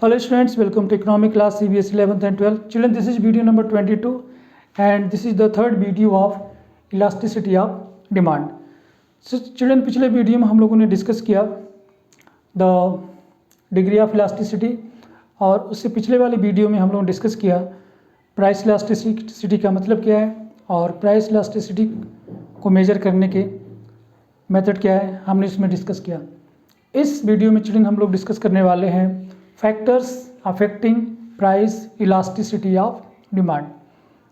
Hello students, welcome to economic class CBSE 11th and 12th. Children, this is video number 22 and this is the third video of elasticity of demand. So children, पिछले video में हम लोगों ने discuss किया the degree of elasticity और उससे पिछले वाले वीडियो में हम लोगों ने डिस्कस किया प्राइस इलास्टिसिटी का मतलब क्या है और प्राइस इलास्टिसिटी को मेजर करने के मेथड क्या है, हमने इसमें डिस्कस किया। इस वीडियो में चिल्ड्रन हम लोग डिस्कस करने वाले हैं factors affecting price elasticity of demand.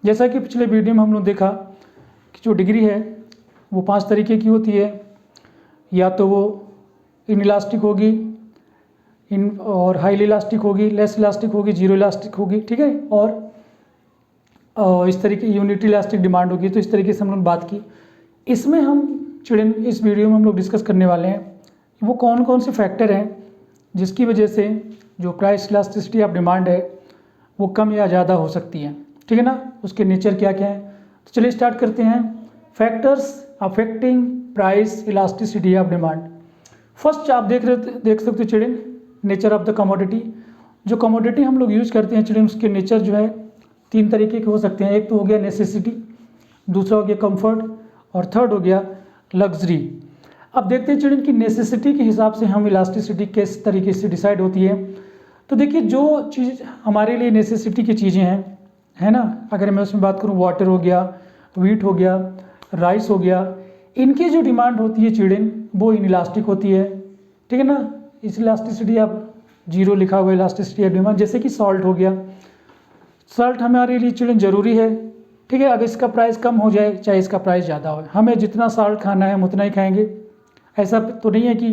जैसा कि पिछले वीडियो में हम लोग देखा कि जो डिग्री है वो 5 तरीके की होती है, या तो वो इनइलास्टिक होगी, इन और हाईली इलास्टिक होगी, लेस इलास्टिक होगी, जीरो इलास्टिक होगी, ठीक है, और इस तरीके यूनिटी इलास्टिक डिमांड होगी। तो इस तरीके से हम लोग बात की। इसमें हम चिल्ड्रन इस वीडियो में हम लोग डिस्कस करने वाले हैं वो कौन कौन से फैक्टर हैं जिसकी वजह से जो प्राइस इलास्टिसिटी ऑफ डिमांड है वो कम या ज़्यादा हो सकती है, ठीक है ना, उसके नेचर क्या क्या है। तो चलिए स्टार्ट करते हैं। Factors affecting price elasticity of demand. First आप देख सकते हो children, nature of the commodity. जो कमोडिटी हम लोग यूज करते हैं चिल्ड्रन, उसके नेचर जो है 3 तरीके के हो सकते हैं। एक तो हो गया नेसेसिटी, दूसरा हो गया कंफर्ट और थर्ड हो गया लग्जरी। अब देखते हैं चिल्ड्रन कि नेसेसिटी के हिसाब से हम इलास्टिसिटी किस तरीके से डिसाइड होती है। तो देखिए जो चीज़ हमारे लिए नेसेसिटी की चीज़ें हैं, है ना, अगर मैं उसमें बात करूँ वाटर हो गया, वीट हो गया, राइस हो गया, इनकी जो डिमांड होती है चिल्ड्रन वो इनइलास्टिक होती है, ठीक है ना। इस इलास्टिसिटी आप जीरो लिखा हुआ इलास्टिसिटी ऑफ डिमांड। जैसे कि सॉल्ट हो गया, सॉल्ट हमारे लिए चिल्ड्रन ज़रूरी है, ठीक है। अगर इसका प्राइस कम हो जाए चाहे इसका प्राइस ज़्यादा हो, हमें जितना सॉल्ट खाना है हम उतना ही खाएंगे। ऐसा तो नहीं है कि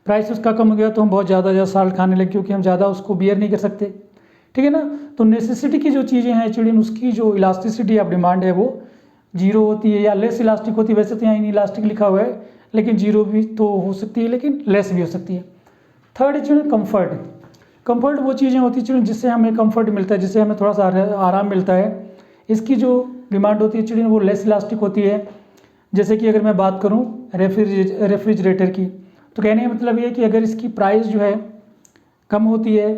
प्राइस उसका कम हो गया तो हम बहुत ज़्यादा सॉल्ट खाने लगे क्योंकि हम ज़्यादा उसको बियर नहीं कर सकते, ठीक है ना। तो नेसेसिटी की जो चीज़ें हैं चिल्ड्रन, उसकी जो इलास्टिसिटी ऑफ डिमांड है वो जीरो होती है या लेस इलास्टिक होती है। वैसे तो यहाँ इनइलास्टिक लिखा हुआ है लेकिन जीरो भी तो हो सकती है लेकिन लेस भी हो सकती है। थर्ड है चिल्ड्रन कंफर्ट। कंफर्ट वो चीज़ें होती है चिल्ड्रन जिससे हमें कंफर्ट मिलता है, जिससे हमें थोड़ा सा आराम मिलता है। इसकी जो डिमांड होती है चिल्ड्रन वो लेस इलास्टिक होती है। जैसे कि अगर मैं बात करूं रेफ्रिजरेटर की, तो कहने का मतलब ये है कि अगर इसकी प्राइस जो है कम होती है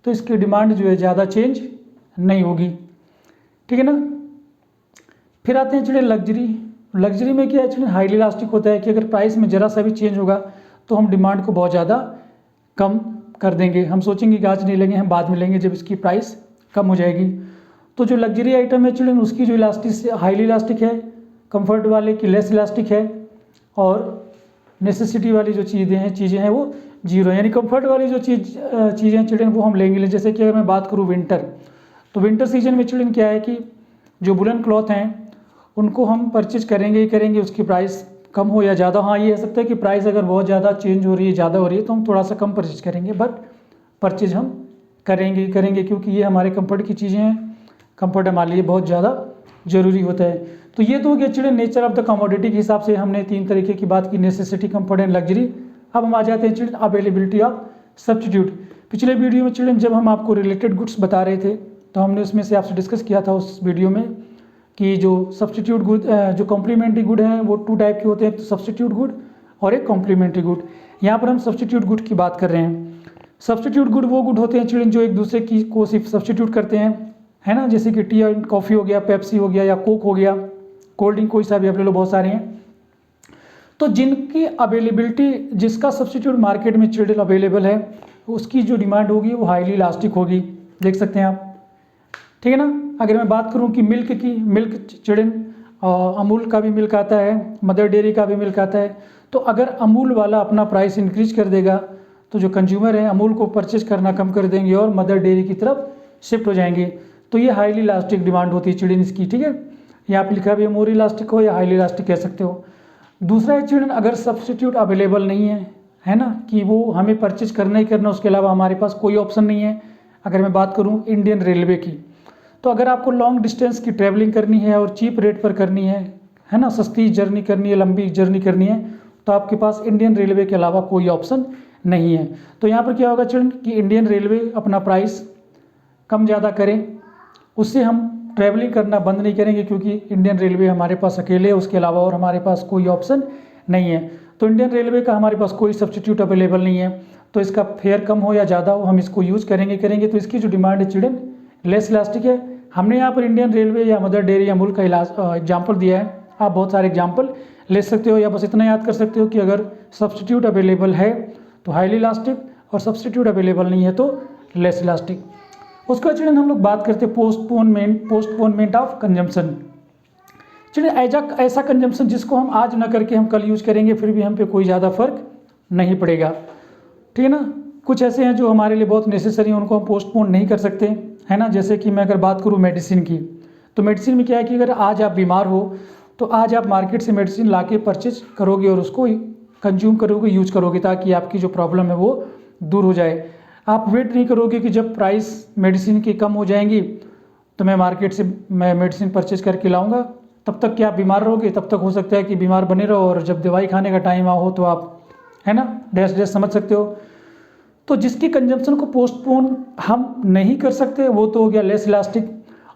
तो इसकी डिमांड जो है ज़्यादा चेंज नहीं होगी, ठीक है ना। फिर आते हैं चिल्ड्रन लग्जरी। लग्जरी में क्या है चिल्ड्रन, हाईली इलास्टिक होता है कि अगर प्राइस में ज़रा सा भी चेंज होगा तो हम डिमांड को बहुत ज़्यादा कम कर देंगे। हम सोचेंगे कि आज नहीं लेंगे, हम बाद में लेंगे जब इसकी प्राइस कम हो जाएगी। तो जो लग्जरी आइटम है चिल्ड्रन उसकी जो इलास्टिक हाईली इलास्टिक है, कंफर्ट वाले की लेस इलास्टिक है, और नेसेसिटी वाली जो चीज़ें हैं वो जीरो। यानी कंफर्ट वाली जो चीज़ें चिल्ड्रन वो हम लेंगे। जैसे कि अगर मैं बात करूँ विंटर, तो विंटर सीजन में चिल्ड्रन क्या है कि जो वुलन क्लॉथ हैं उनको हम परचेज करेंगे ही करेंगे, उसकी प्राइस कम हो या ज़्यादा। हाँ, ये हो सकता है कि प्राइस अगर बहुत ज़्यादा चेंज हो रही है, ज़्यादा हो रही है, तो हम थोड़ा सा कम परचेज करेंगे, बट परचेज हम करेंगे ही करेंगे क्योंकि ये हमारे कंफर्ट की चीज़ें हैं। कंफर्ट हमारे लिए बहुत ज़्यादा ज़रूरी होता है। तो ये तो हो गया children nature of the commodity के हिसाब से हमने 3 तरीके की बात की, नेसेसिटी, कंफर्ट एंड लग्जरी। अब हम आ जाते हैं चिल्ड्रन अवेलेबिलिटी ऑफ सब्स्टिट्यूट। पिछले वीडियो में चिल्ड्रन जब हम आपको रिलेटेड गुड्स बता रहे थे तो हमने उसमें से आपसे डिस्कस किया था उस वीडियो में कि जो सब्स्टिट्यूट गुड, जो कॉम्प्लीमेंट्री गुड हैं वो 2 टाइप के होते हैं, एक तो सब्स्टिट्यूट गुड और एक कॉम्प्लीमेंट्री गुड। यहाँ पर हम सब्स्टिट्यूट गुड की बात कर रहे हैं। सब्स्टिट्यूट गुड वो गुड होते हैं चिल्ड्रन जो एक दूसरे की को सिर्फ सब्स्टिट्यूट करते हैं, है ना। जैसे कि टी एंड कॉफ़ी हो गया, पेप्सी हो गया या कोक हो गया, कोल्ड ड्रिंक कोई सा भी आप ले लो, बहुत सारे हैं। तो जिनकी अवेलेबिलिटी, जिसका सब्स्टिट्यूट मार्केट में चिल्ड्रन अवेलेबल है, उसकी जो डिमांड होगी वो हाईली इलास्टिक होगी। देख सकते हैं आप, ठीक है ना। अगर मैं बात करूं कि मिल्क की, मिल्क चिल्ड्रन अमूल का भी मिल्क आता है, मदर डेयरी का भी मिल्क आता है। तो अगर अमूल वाला अपना प्राइस इंक्रीज कर देगा तो जो कंज्यूमर है अमूल को परचेज करना कम कर देंगे और मदर डेयरी की तरफ शिफ्ट हो जाएंगे। तो ये हाईली इलास्टिक डिमांड होती है चिल्ड्रन इसकी, ठीक है। यहाँ पे लिखा भी है मोर इलास्टिक हो या हाईली इलास्टिक कह सकते हो। दूसरा है चिल्ड्रन अगर सब्स्टिट्यूट अवेलेबल नहीं है ना, कि वो हमें परचेज करना ही करना, उसके अलावा हमारे पास कोई ऑप्शन नहीं है। अगर मैं बात करूँ इंडियन रेलवे की, तो अगर आपको लॉन्ग डिस्टेंस की ट्रैवलिंग करनी है और चीप रेट पर करनी है ना, सस्ती जर्नी करनी है, लंबी जर्नी करनी है, तो आपके पास इंडियन रेलवे के अलावा कोई ऑप्शन नहीं है। तो यहाँ पर क्या होगा चिल्ड्रन कि इंडियन रेलवे अपना प्राइस कम ज़्यादा करें, उससे हम ट्रैवलिंग करना बंद नहीं करेंगे क्योंकि इंडियन रेलवे हमारे पास अकेले है, उसके अलावा और हमारे पास कोई ऑप्शन नहीं है। तो इंडियन रेलवे का हमारे पास कोई सब्स्टिट्यूट अवेलेबल नहीं है। तो इसका फेयर कम हो या ज़्यादा हो हम इसको यूज़ करेंगे तो इसकी जो डिमांड है चिल्ड्रन लेस इलास्टिक है। हमने यहाँ पर इंडियन रेलवे या मदर डेयरी या अमूल का एग्जाम्पल दिया है, आप बहुत सारे एग्जाम्पल ले सकते हो या बस इतना याद कर सकते हो कि अगर सब्सटीट्यूट अवेलेबल है तो हाईली इलास्टिक और सब्सटीट्यूट अवेलेबल नहीं है तो लेस इलास्टिक। उसके बाद चिल्ड्रन हम लोग बात करते हैं पोस्टपोनमेंट ऑफ कंजम्पशन। चिल्ड्रन ऐसा कंजम्पशन जिसको हम आज ना करके हम कल यूज करेंगे फिर भी हम पे कोई ज़्यादा फर्क नहीं पड़ेगा, ठीक है ना। कुछ ऐसे हैं जो हमारे लिए बहुत नेसेसरी हैं, उनको हम पोस्टपोन नहीं कर सकते, है ना। जैसे कि मैं अगर बात करूँ मेडिसिन की, तो मेडिसिन में क्या है कि अगर आज आप बीमार हो तो आज आप मार्केट से मेडिसिन ला के परचेज करोगे और उसको कंज्यूम करोगे, यूज करोगे, ताकि आपकी जो प्रॉब्लम है वो दूर हो जाए। आप वेट नहीं करोगे कि जब प्राइस मेडिसिन की कम हो जाएंगी तो मैं मार्केट से मैं मेडिसिन परचेज करके लाऊंगा, तब तक कि आप बीमार रहोगे, तब तक हो सकता है कि बीमार बने रहो और जब दवाई खाने का टाइम हो तो आप, है ना, डैश समझ सकते हो। तो जिसकी कंजम्पशन को पोस्टपोन हम नहीं कर सकते वो तो हो गया लेस इलास्टिक,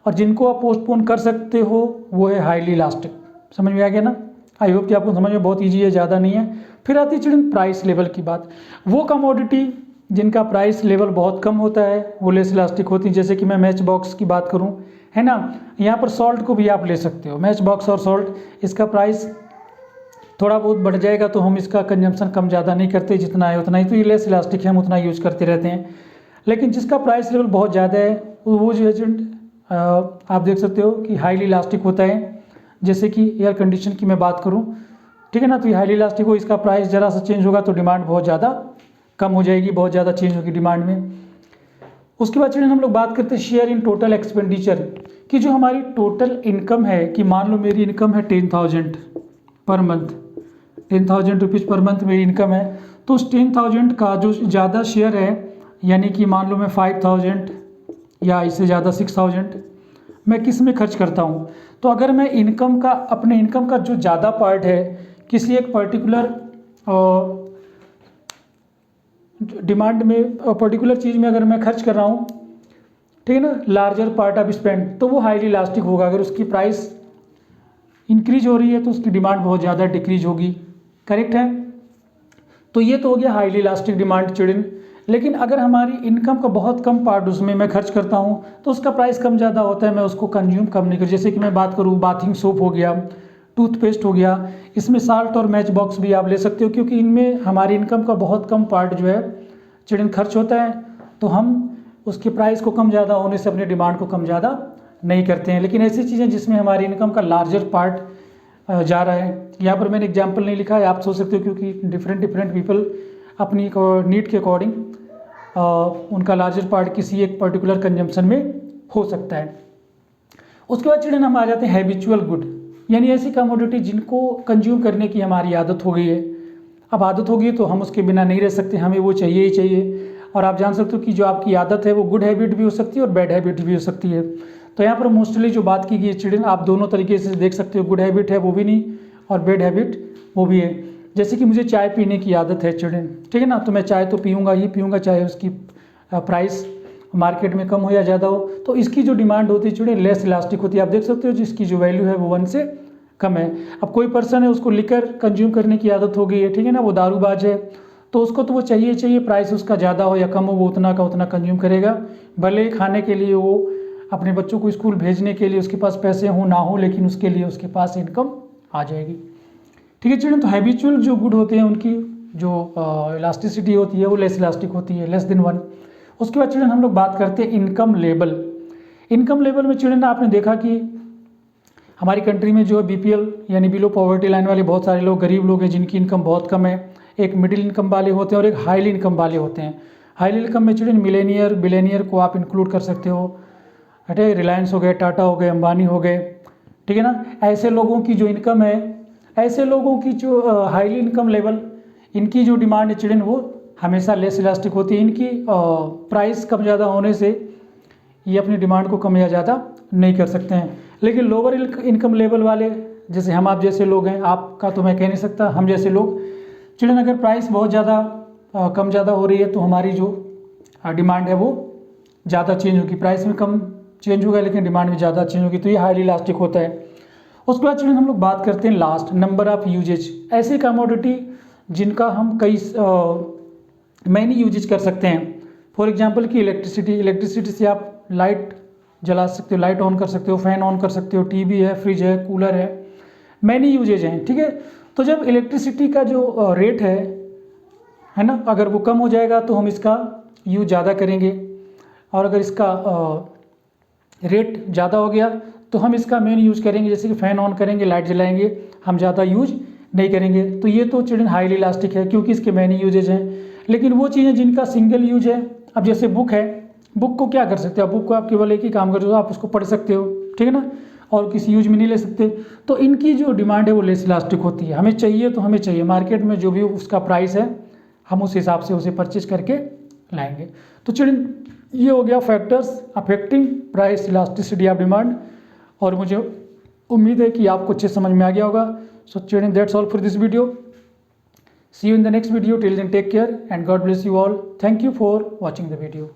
और जिनको आप पोस्टपोन कर सकते हो वो है हाईली इलास्टिक। समझ में आ गया ना। आई होप कि आपको समझ में बहुत ईजी है, ज़्यादा नहीं है। फिर आती है चिल्ड्रन प्राइस लेवल की बात। वो कमोडिटी जिनका प्राइस लेवल बहुत कम होता है वो लेस इलास्टिक होती है। जैसे कि मैं मैच बॉक्स की बात करूं, है ना, यहाँ पर सॉल्ट को भी आप ले सकते हो। मैच बॉक्स और सॉल्ट, इसका प्राइस थोड़ा बहुत बढ़ जाएगा तो हम इसका कंजम्पशन कम ज़्यादा नहीं करते, जितना है उतना ही, तो ये लेस इलास्टिक है, हम उतना यूज़ करते रहते हैं। लेकिन जिसका प्राइस लेवल बहुत ज़्यादा है वो जो है आप देख सकते हो कि हाईली इलास्टिक होता है। जैसे कि एयर कंडीशन की मैं बात करूं, ठीक है ना, तो ये हाईली इलास्टिक हो, इसका प्राइस ज़रा सा चेंज होगा तो डिमांड बहुत ज़्यादा कम हो जाएगी, बहुत ज़्यादा चेंज होगी डिमांड में। उसके बाद चिल्ड्रन हम लोग बात करते हैं शेयर इन टोटल एक्सपेंडिचर कि जो हमारी टोटल इनकम है, कि मान लो मेरी इनकम है 10,000 per month, 10,000 rupees per month मेरी इनकम है, तो उस 10,000 का जो ज़्यादा शेयर है, यानी कि मान लो मैं 5,000 या इससे ज़्यादा 6,000 मैं किस में खर्च करता हूँ। तो अगर मैं इनकम का, अपने इनकम का जो ज़्यादा पार्ट है किसी एक पर्टिकुलर डिमांड में, पर्टिकुलर चीज़ में अगर मैं खर्च कर रहा हूँ, ठीक है ना, लार्जर पार्ट ऑफ स्पेंड, तो वो हाईली इलास्टिक होगा। अगर उसकी प्राइस इंक्रीज हो रही है तो उसकी डिमांड बहुत ज़्यादा डिक्रीज होगी, करेक्ट है। तो ये तो हो गया हाईली इलास्टिक डिमांड चिल्ड्रन। लेकिन अगर हमारी इनकम का बहुत कम पार्ट उसमें मैं खर्च करता हूँ तो उसका प्राइस कम ज़्यादा होता है, मैं उसको कंज्यूम कम नहीं कर। जैसे कि मैं बात करूँ बाथिंग सोप हो गया, टूथपेस्ट हो गया, इसमें साल्ट और मैच बॉक्स भी आप ले सकते हो, क्योंकि इनमें हमारी इनकम का बहुत कम पार्ट जो है चिल्ड्रन खर्च होता है, तो हम उसके प्राइस को कम ज़्यादा होने से अपनी डिमांड को कम ज़्यादा नहीं करते हैं। लेकिन ऐसी चीज़ें जिसमें हमारी इनकम का लार्जर पार्ट जा रहा है, यहाँ पर मैंने एग्जाम्पल नहीं लिखा है, आप सोच सकते हो, क्योंकि डिफरेंट पीपल अपनी नीड के अकॉर्डिंग उनका लार्जर पार्ट किसी एक पर्टिकुलर कंजम्पशन में हो सकता है। उसके बाद चिल्ड्रन हम आ जाते हैं हैबिचुअल गुड, यानी ऐसी कमोडिटी जिनको कंज्यूम करने की हमारी आदत हो गई है। अब आदत होगी तो हम उसके बिना नहीं रह सकते, हमें वो चाहिए ही चाहिए। और आप जान सकते हो कि जो आपकी आदत है वो गुड हैबिट भी हो सकती है और बैड हैबिट भी हो सकती है। तो यहाँ पर मोस्टली जो बात की गई है चिल्ड्रन, आप दोनों तरीके से देख सकते हो, गुड हैबिट है वो भी नहीं और बैड हैबिट वो भी है। जैसे कि मुझे चाय पीने की आदत है चिल्ड्रन, ठीक है ना, तो मैं चाय तो पीऊँगा ही पीऊँगा, चाहे उसकी प्राइस मार्केट में कम हो या ज़्यादा हो। तो इसकी जो डिमांड होती है चिल्ड्रन लेस इलास्टिक होती है। आप देख सकते हो जिसकी जो वैल्यू है वो 1 से कम है। अब कोई पर्सन है उसको लिकर कंज्यूम करने की आदत हो गई है, ठीक है ना, वो दारूबाज है, तो उसको तो वो चाहिए, प्राइस उसका ज़्यादा हो या कम हो वो उतना का उतना कंज्यूम करेगा। भले खाने के लिए, वो अपने बच्चों को स्कूल भेजने के लिए उसके पास पैसे हो ना हो, लेकिन उसके लिए उसके पास इनकम आ जाएगी, ठीक है चिल्ड्रन। तो हैबिचुअल जो गुड होते हैं उनकी जो इलास्टिसिटी होती है वो लेस इलास्टिक होती है, लेस देन 1। उसके बाद चिल्ड्रन हम लोग बात करते हैं इनकम लेवल। इनकम लेवल में चिल्ड्रन आपने देखा कि हमारी कंट्री में जो है BPL यानी बिलो पॉवर्टी लाइन वाले बहुत सारे लोग, गरीब लोग हैं जिनकी इनकम बहुत कम है। एक मिडिल इनकम वाले होते हैं और एक हाईली इनकम वाले होते हैं। हाईली इनकम में चिल्ड्रन मिलेनियर, बिलेनियर को आप इंक्लूड कर सकते हो, अटे रिलायंस हो गए, टाटा हो गए, अंबानी हो गए, ठीक है ना। ऐसे लोगों की जो इनकम है, ऐसे लोगों की जो हाईली इनकम लेवल, इनकी जो डिमांड है चिल्ड्रन वो हमेशा लेस इलास्टिक होती है। इनकी प्राइस कम ज़्यादा होने से ये अपनी डिमांड को कम या ज़्यादा नहीं कर सकते हैं। लेकिन लोअर इनकम लेवल वाले, जैसे हम आप जैसे लोग हैं, आपका तो मैं कह नहीं सकता, हम जैसे लोग चिल्ड्रन अगर प्राइस बहुत ज़्यादा कम ज़्यादा हो रही है तो हमारी जो डिमांड है वो ज़्यादा चेंज होगी। प्राइस में कम चेंज होगा लेकिन डिमांड में ज़्यादा चेंज होगी, तो ये हाईली इलास्टिक होता है। उसके बाद चिल्ड्रन हम लोग बात करते हैं लास्ट, नंबर ऑफ यूजेज। ऐसी कमोडिटी जिनका हम कई मैनी यूजेज कर सकते हैं। फॉर एग्जांपल कि इलेक्ट्रिसिटी से आप लाइट जला सकते हो, लाइट ऑन कर सकते हो, फैन ऑन कर सकते हो, टीवी है, फ्रिज है, कूलर है, मैनी यूजेज हैं, ठीक है। तो जब इलेक्ट्रिसिटी का जो रेट है ना, अगर वो कम हो जाएगा तो हम इसका यूज ज़्यादा करेंगे, और अगर इसका रेट ज़्यादा हो गया तो हम इसका मेन यूज करेंगे, जैसे कि फ़ैन ऑन करेंगे, लाइट जलाएंगे, हम ज़्यादा यूज नहीं करेंगे। तो ये तो चिल्ड्रन हाईली इलास्टिक है क्योंकि इसके मैनी यूजेज हैं। लेकिन वो चीज़ें जिनका सिंगल यूज है, अब जैसे बुक है, बुक को क्या कर सकते हो, बुक को आप केवल एक ही काम कर, आप उसको पढ़ सकते हो, ठीक है ना, और किसी यूज में नहीं ले सकते। तो इनकी जो डिमांड है वो लेस इलास्टिक होती है। हमें चाहिए तो हमें चाहिए, मार्केट में जो भी उसका प्राइस है हम उस हिसाब से उसे परचेज करके लाएंगे। तो चिल्ड्रन ये हो गया factors affecting price elasticity of demand, और मुझे उम्मीद है कि आपको अच्छे समझ में आ गया होगा। So children that's all for this video. See you in the next video. Till then, take care and God bless you all. Thank you for watching the video.